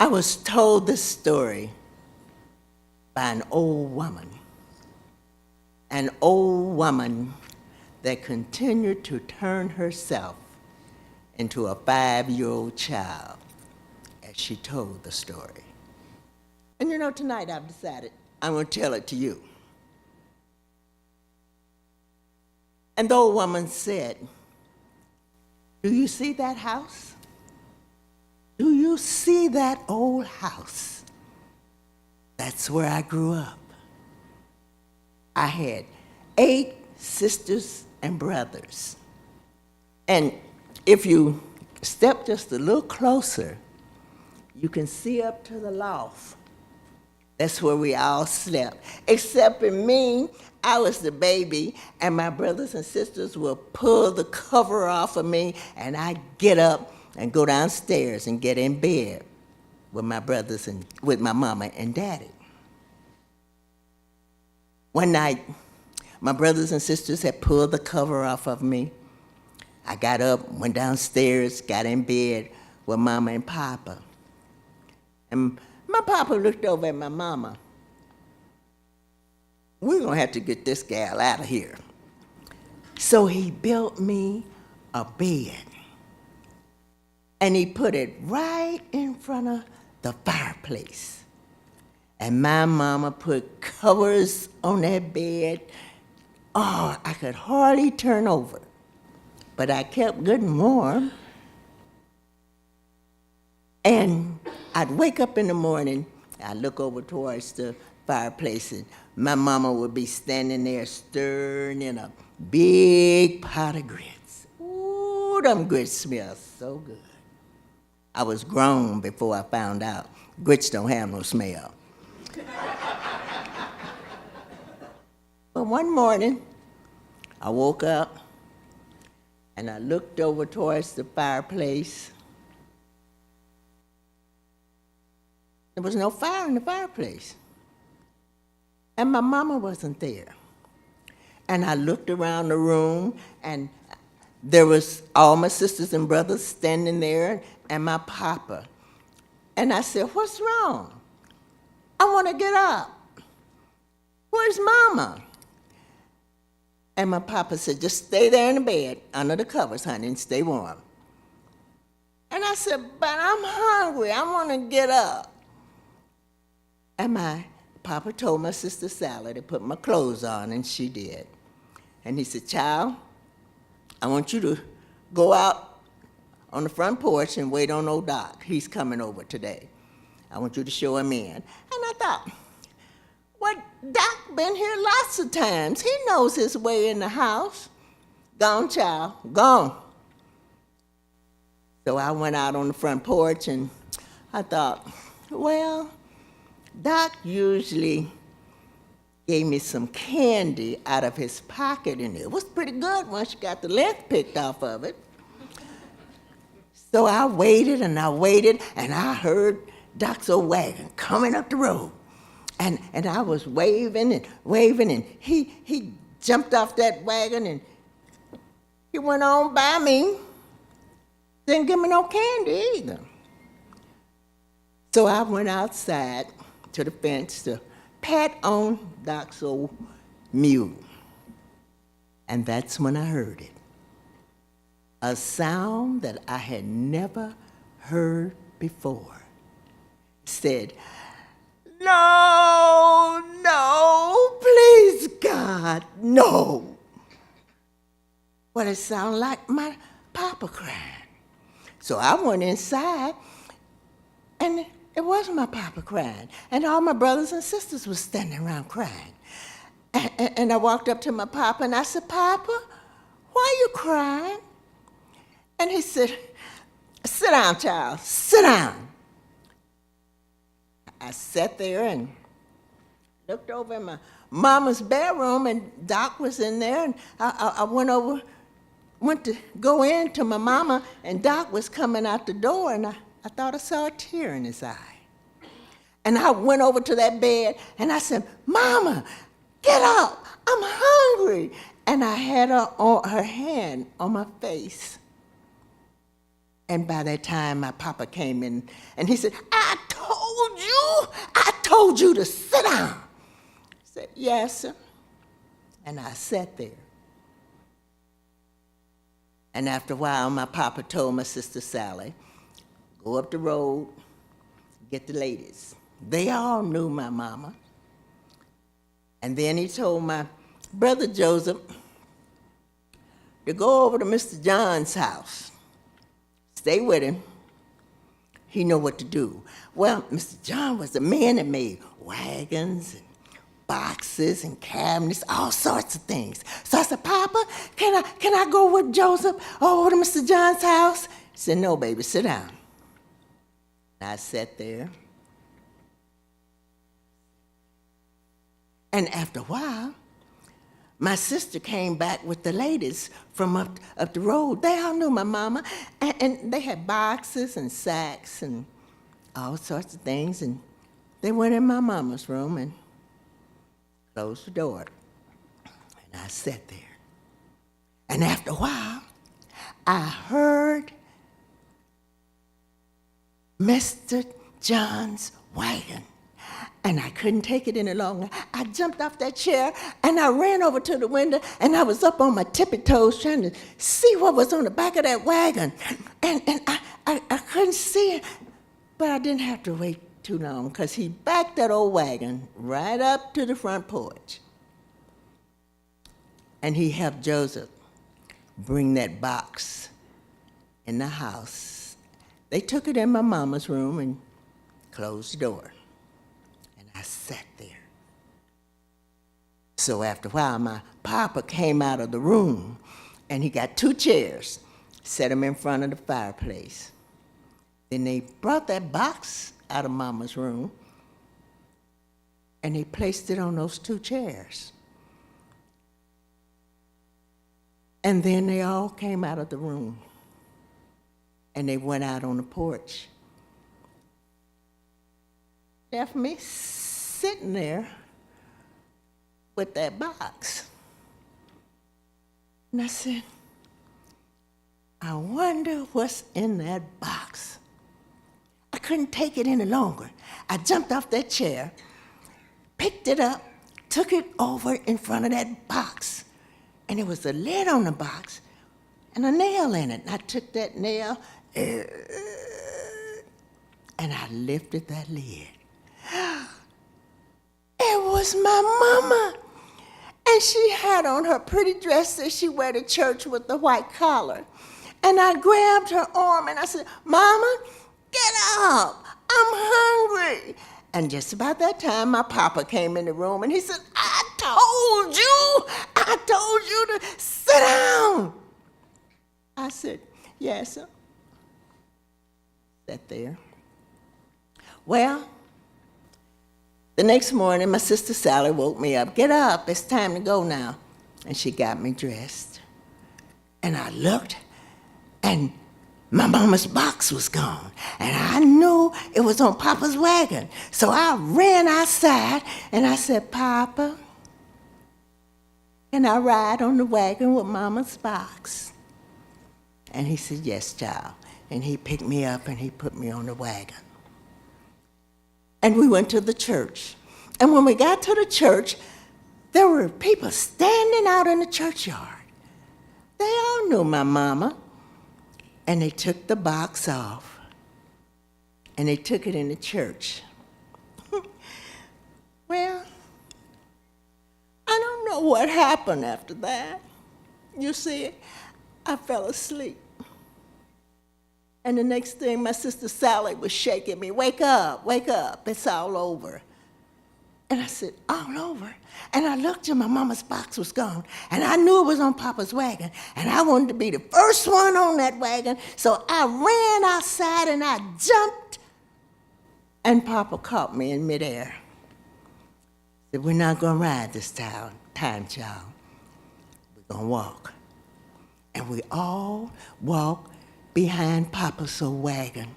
I was told this story by an old woman that continued to turn herself into a 5-year-old child as she told the story. And you know, tonight I've decided I'm going to tell it to you. And the old woman said, "Do you see that house? Do you see that old house? That's where I grew up. I had 8 sisters and brothers. And if you step just a little closer, you can see up to the loft. That's where we all slept. Except for me, I was the baby, and my brothers and sisters would pull the cover off of me, and I'd get up and go downstairs and get in bed with my brothers and with my mama and daddy. One night, my brothers and sisters had pulled the cover off of me. I got up, went downstairs, got in bed with Mama and Papa. And my Papa looked over at my Mama. "We're going to have to get this gal out of here." So he built me a bed. And he put it right in front of the fireplace. And my Mama put covers on that bed. Oh, I could hardly turn over. But I kept good and warm. And I'd wake up in the morning, I'd look over towards the fireplace, and my Mama would be standing there stirring in a big pot of grits. Ooh, them grits smell so good. I was grown before I found out grits don't have no smell. But one morning, I woke up and I looked over towards the fireplace. There was no fire in the fireplace. And my Mama wasn't there. And I looked around the room, and there was all my sisters and brothers standing there, and my Papa. And I said, "What's wrong? I want to get up. Where's Mama?" And my Papa said, "Just stay there in the bed under the covers, honey, and stay warm." And I said, "But I'm hungry. I want to get up." And my Papa told my sister Sally to put my clothes on, and she did. And he said, "Child, I want you to go out on the front porch and wait on old Doc. He's coming over today. I want you to show him in." And I thought, well, Doc been here lots of times. He knows his way in the house. Gone, child, gone. So I went out on the front porch, and I thought, well, Doc usually gave me some candy out of his pocket, and it was pretty good once you got the length picked off of it. So I waited, and I heard Doc's old wagon coming up the road. And I was waving, and he jumped off that wagon, and he went on by me. Didn't give me no candy either. So I went outside to the fence to pat on Doc's old mule. And that's when I heard it. A sound that I had never heard before. It said, "No, no, please, God, no." Well, it sounded like my Papa crying. So I went inside, and it wasn't my Papa crying. And all my brothers and sisters were standing around crying. And I walked up to my Papa, and I said, "Papa, why are you crying?" And he said, "Sit down, child, sit down." I sat there and looked over in my Mama's bedroom, and Doc was in there, and I went to go in to my Mama, and Doc was coming out the door, and I thought I saw a tear in his eye. And I went over to that bed, and I said, "Mama, get up, I'm hungry." And I had her hand on my face. And by that time, my Papa came in, and he said, "I I told you to sit down. I said, yes, sir. And I sat there. And after a while, my papa told my sister Sally, go up the road, get the ladies. They all knew my mama. And then he told my brother Joseph to go over to Mr. John's house. Stay with him. He know what to do. Well, Mr. John was the man that made wagons and boxes and cabinets, all sorts of things. So I said, Papa, can I go with Joseph over to Mr. John's house? He said, no, baby, sit down. And I sat there. And after a while, my sister came back with the ladies from up the road. They all knew my mama, and they had boxes and sacks and all sorts of things, and they went in my mama's room and closed the door, and I sat there. And after a while, I heard Mr. John's wagon. And I couldn't take it any longer. I jumped off that chair and I ran over to the window and I was up on my tippy toes trying to see what was on the back of that wagon. And I couldn't see it, but I didn't have to wait too long because he backed that old wagon right up to the front porch. And he helped Joseph bring that box in the house. They took it in my mama's room and closed the door. I sat there. So after a while, my papa came out of the room, and he got 2 chairs, set them in front of the fireplace. Then they brought that box out of Mama's room, and they placed it on those 2 chairs. And then they all came out of the room, and they went out on the porch. Left me sitting there with that box. And I said, I wonder what's in that box. I couldn't take it any longer. I jumped off that chair, picked it up, took it over in front of that box. And there was a lid on the box and a nail in it. And I took that nail and I lifted that lid. It was my mama. And she had on her pretty dress that she wear to church with the white collar. And I grabbed her arm and I said, Mama, get up. I'm hungry. And just about that time, my papa came in the room and he said, I told you to sit down. I said, yes, sir. Sat there. Well, the next morning, my sister Sally woke me up. Get up, it's time to go now. And she got me dressed. And I looked, and my mama's box was gone. And I knew it was on Papa's wagon. So I ran outside, and I said, Papa, can I ride on the wagon with Mama's box? And he said, yes, child. And he picked me up, and he put me on the wagon. And we went to the church. And when we got to the church, there were people standing out in the churchyard. They all knew my mama. And they took the box off. And they took it in the church. Well, I don't know what happened after that. You see, I fell asleep. And the next thing, my sister Sally was shaking me, wake up, it's all over. And I said, all over? And I looked and my mama's box was gone. And I knew it was on Papa's wagon. And I wanted to be the first one on that wagon. So I ran outside and I jumped. And Papa caught me in midair. Said, we're not going to ride this time, child. We're going to walk. And we all walked behind Papa's old wagon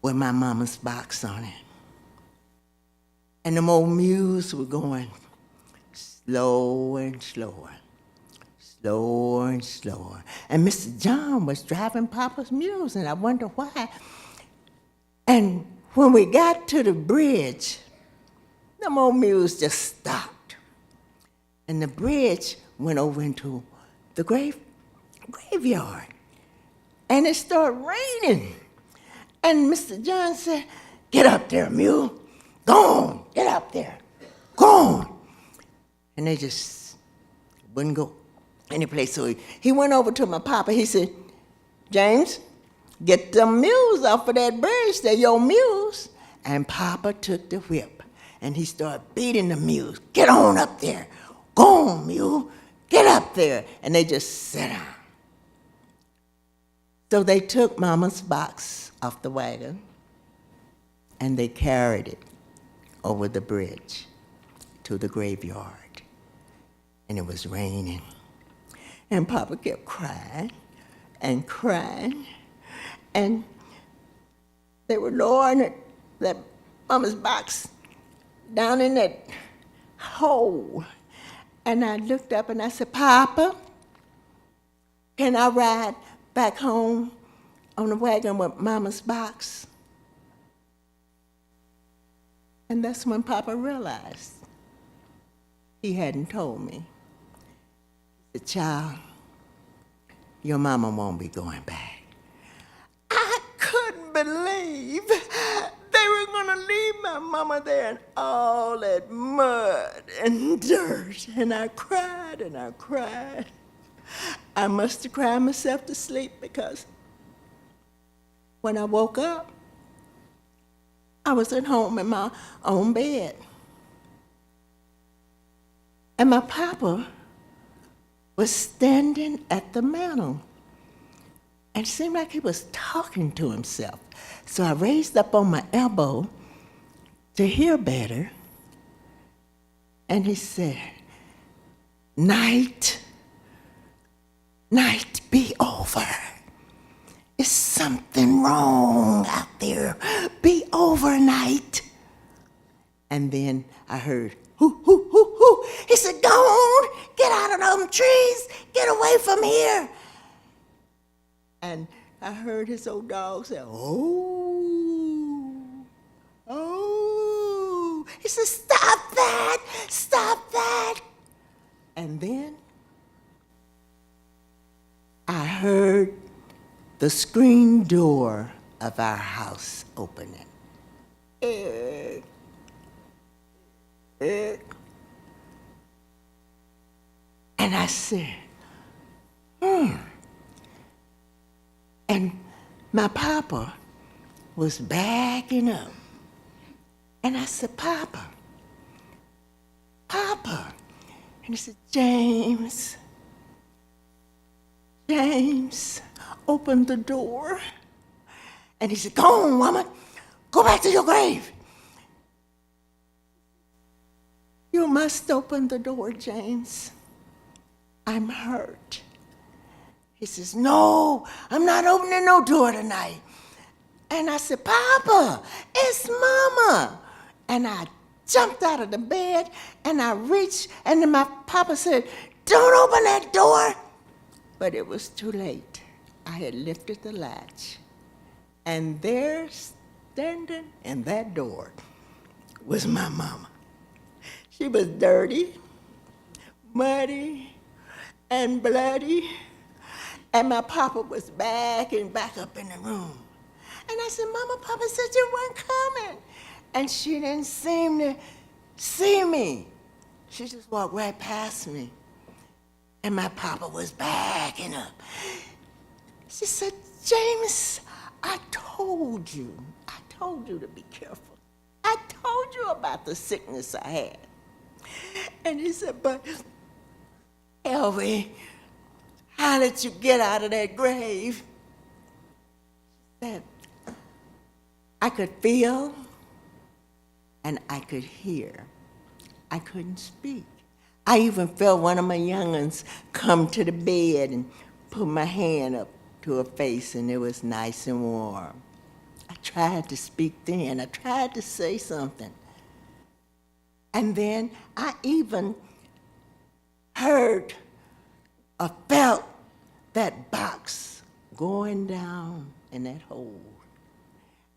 with my mama's box on it. And them old mules were going slower and slower, slower and slower. And Mr. John was driving Papa's mules, and I wonder why. And when we got to the bridge, them old mules just stopped. And the bridge went over into the graveyard. And it started raining. And Mr. John said, "Get up there, mule. Go on, get up there. Go on." And they just wouldn't go any place. So he went over to my papa. He said, "James, get them mules off of that bridge. They're your mules." And Papa took the whip and he started beating the mules. "Get on up there. Go on, mule. Get up there." And they just sat down. So they took Mama's box off the wagon and they carried it over the bridge to the graveyard. And it was raining. And Papa kept crying and crying. And they were lowering that Mama's box down in that hole. And I looked up and I said, "Papa, can I ride back home on the wagon with Mama's box?" And that's when Papa realized he hadn't told me. He said, "Child, your mama won't be going back." I couldn't believe they were gonna leave my mama there in all that mud and dirt. And I cried and I cried. I must have cried myself to sleep because when I woke up, I was at home in my own bed. And my papa was standing at the mantel. And it seemed like he was talking to himself. So I raised up on my elbow to hear better. And he said, Night be over. Is something wrong out there? Be over, night." And then I heard, "Hoo, hoo, hoo, hoo." He said, "Go on, get out of them trees, get away from here." And I heard his old dog say, "Oh, oh." He said, "Stop that, stop that." And then I heard the screen door of our house opening. And I said, And my papa was backing up. And I said, "Papa, Papa." And he said, James, open the door." And he said, "Go on, woman. Go back to your grave." "You must open the door, James. I'm hurt." He says, "No, I'm not opening no door tonight." And I said, "Papa, it's Mama." And I jumped out of the bed and I reached, and then my papa said, "Don't open that door." But it was too late. I had lifted the latch, and there, standing in that door, was my mama. She was dirty, muddy, and bloody, and my papa was backing back up in the room. And I said, "Mama, Papa said you weren't coming." And she didn't seem to see me. She just walked right past me. And my papa was backing up. She said, "James, I told you to be careful. I told you about the sickness I had." And he said, "But, Elvie, how did you get out of that grave?" She said, "I could feel and I could hear. I couldn't speak. I even felt one of my young'uns come to the bed and put my hand up to her face, and it was nice and warm. I tried to speak then. I tried to say something. And then I even heard or felt that box going down in that hole.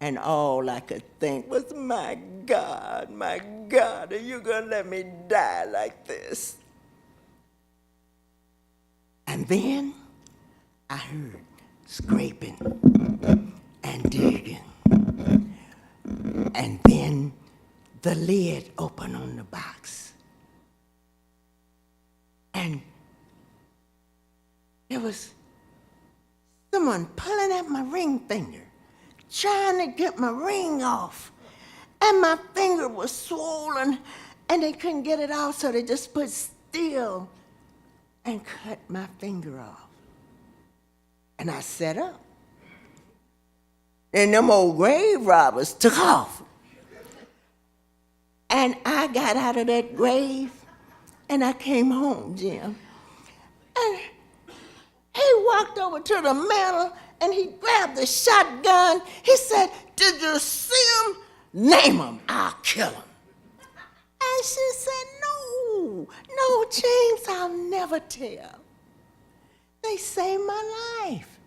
And all I could think was, my God, are you gonna let me die like this? And then I heard scraping and digging. And then the lid opened on the box. And there was someone pulling at my ring finger, trying to get my ring off. And my finger was swollen, and they couldn't get it off, so they just put steel and cut my finger off. And I sat up. And them old grave robbers took off. And I got out of that grave, and I came home, Jim. And he walked over to the mantel, and he grabbed the shotgun. He said, "Did you see him? Name him, I'll kill him." And she said, no, James, I'll never tell. They saved my life.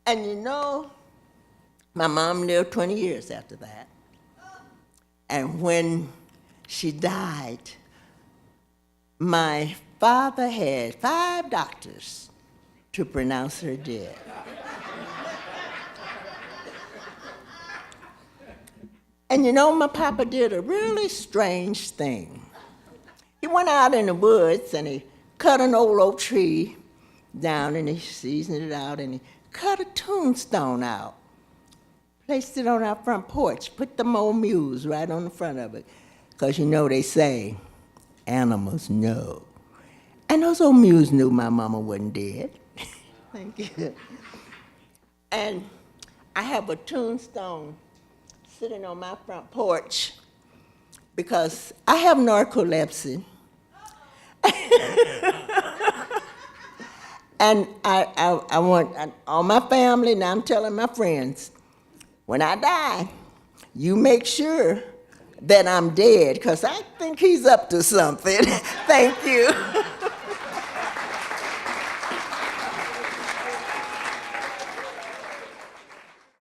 And you know, my mom lived 20 years after that. And when she died, my father had 5 doctors to pronounce her dead. And you know, my papa did a really strange thing. He went out in the woods and he cut an old oak tree down and he seasoned it out and he cut a tombstone out, placed it on our front porch, put them old mules right on the front of it. Because you know they say, animals know. And those old mules knew my mama wasn't dead. Thank you. And I have a tombstone sitting on my front porch because I have narcolepsy. And I want all my family, now I'm telling my friends, when I die, you make sure that I'm dead, because I think he's up to something. Thank you.